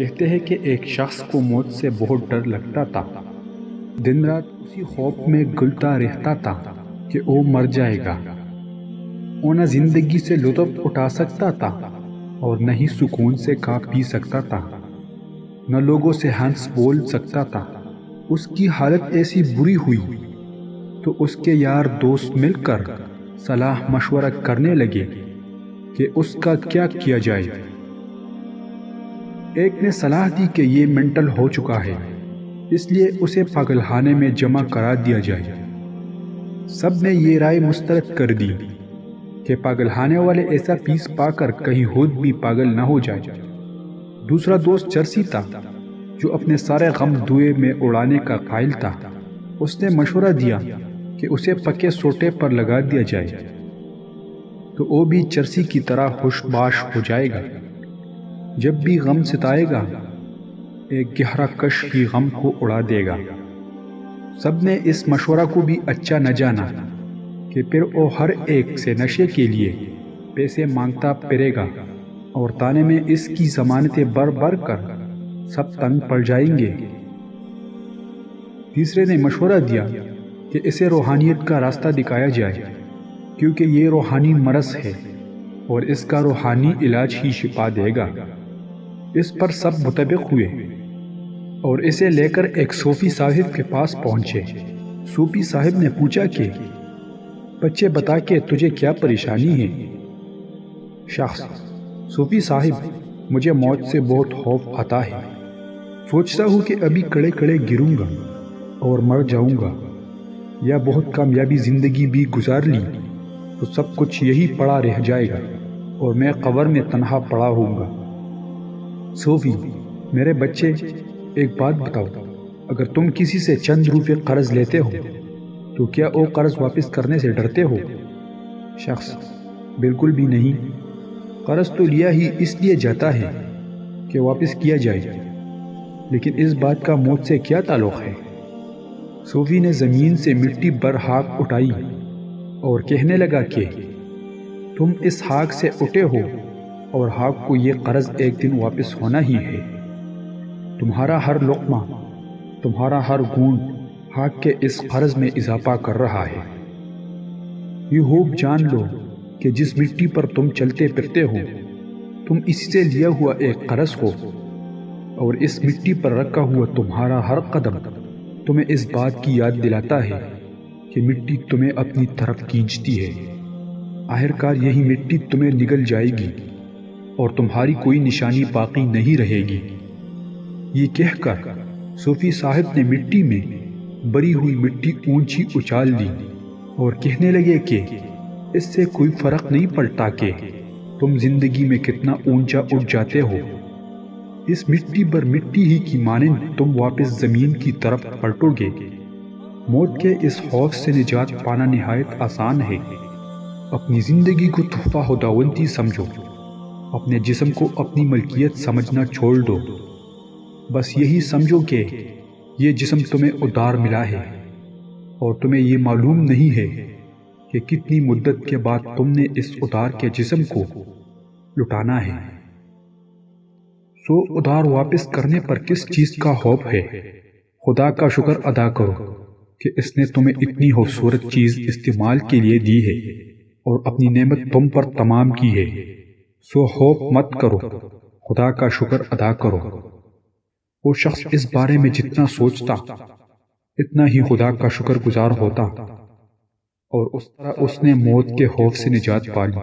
کہتے ہیں کہ ایک شخص کو موت سے بہت ڈر لگتا تھا۔ دن رات اسی خوف میں گلتا رہتا تھا کہ وہ مر جائے گا۔ وہ نہ زندگی سے لطف اٹھا سکتا تھا اور نہ ہی سکون سے کھا پی سکتا تھا، نہ لوگوں سے ہنس بول سکتا تھا۔ اس کی حالت ایسی بری ہوئی تو اس کے یار دوست مل کر صلاح مشورہ کرنے لگے کہ اس کا کیا کیا جائے۔ ایک نے صلاح دی کہ یہ منٹل ہو چکا ہے، اس لیے اسے پاگل خانے میں جمع کرا دیا جائے۔ سب نے یہ رائے مسترد کر دی کہ پاگل خانے والے ایسا فیس پا کر کہیں خود بھی پاگل نہ ہو جائے۔ دوسرا دوست چرسی تھا جو اپنے سارے غم دھوئے میں اڑانے کا قائل تھا۔ اس نے مشورہ دیا کہ اسے پکے سوٹے پر لگا دیا جائے تو وہ بھی چرسی کی طرح خوش باش ہو جائے گا۔ جب بھی غم ستائے گا ایک گہرا کش ہی غم کو اڑا دے گا۔ سب نے اس مشورہ کو بھی اچھا نہ جانا کہ پھر وہ ہر ایک سے نشے کے لیے پیسے مانگتا پھرے گا اور تانے میں اس کی ضمانتیں بڑھ بڑھ کر سب تنگ پڑ جائیں گے۔ تیسرے نے مشورہ دیا کہ اسے روحانیت کا راستہ دکھایا جائے، کیونکہ یہ روحانی مرض ہے اور اس کا روحانی علاج ہی شفا دے گا۔ اس پر سب متفق ہوئے اور اسے لے کر ایک صوفی صاحب کے پاس پہنچے۔ صوفی صاحب نے پوچھا کہ بچے بتا کہ تجھے کیا پریشانی ہے؟ شخص: صوفی صاحب، مجھے موت سے بہت خوف آتا ہے۔ سوچتا ہوں کہ ابھی کڑے کڑے گروں گا اور مر جاؤں گا، یا بہت کامیابی زندگی بھی گزار لی تو سب کچھ یہی پڑا رہ جائے گا اور میں قبر میں تنہا پڑا ہوں گا۔ صوفی: میرے بچے، ایک بات بتاؤ، اگر تم کسی سے چند روپے قرض لیتے ہو تو کیا وہ قرض واپس کرنے سے ڈرتے ہو؟ شخص: بالکل بھی نہیں، قرض تو لیا ہی اس لیے جاتا ہے کہ واپس کیا جائے، لیکن اس بات کا موت سے کیا تعلق ہے؟ صوفی نے زمین سے مٹی بھر خاک اٹھائی اور کہنے لگا کہ تم اس خاک سے اٹھے ہو اور خاک کو یہ قرض ایک دن واپس ہونا ہی ہے۔ تمہارا ہر لقمہ، تمہارا ہر گھونٹ خاک کے اس قرض میں اضافہ کر رہا ہے۔ یہ خوب جان لو کہ جس مٹی پر تم چلتے پھرتے ہو تم اسی سے لیا ہوا ایک قرض ہو، اور اس مٹی پر رکھا ہوا تمہارا ہر قدم تمہیں اس بات کی یاد دلاتا ہے کہ مٹی تمہیں اپنی طرف کھینچتی ہے۔ آخرکار یہی مٹی تمہیں نگل جائے گی اور تمہاری کوئی نشانی باقی نہیں رہے گی۔ یہ کہہ کر صوفی صاحب نے مٹی میں بری ہوئی مٹی اونچی اچھال دی اور کہنے لگے کہ اس سے کوئی فرق نہیں پڑتا کہ تم زندگی میں کتنا اونچا اٹھ جاتے ہو، اس مٹی پر مٹی ہی کی مانند تم واپس زمین کی طرف پلٹو گے۔ موت کے اس خوف سے نجات پانا نہایت آسان ہے۔ اپنی زندگی کو تحفہ خداوندی سمجھو، اپنے جسم کو اپنی ملکیت سمجھنا چھوڑ دو۔ بس یہی سمجھو کہ یہ جسم تمہیں ادھار ملا ہے اور تمہیں یہ معلوم نہیں ہے کہ کتنی مدت کے بعد تم نے اس ادھار کے جسم کو لٹانا ہے۔ سو ادھار واپس کرنے پر کس چیز کا خوف ہے؟ خدا کا شکر ادا کرو کہ اس نے تمہیں اتنی خوبصورت چیز استعمال کے لیے دی ہے اور اپنی نعمت تم پر تمام کی ہے۔ سو خوف مت کرو، خدا کا شکر ادا کرو۔ وہ شخص اس بارے میں جتنا سوچتا اتنا ہی خدا کا شکر گزار ہوتا، اور اس طرح اس نے موت کے خوف سے نجات پا لی۔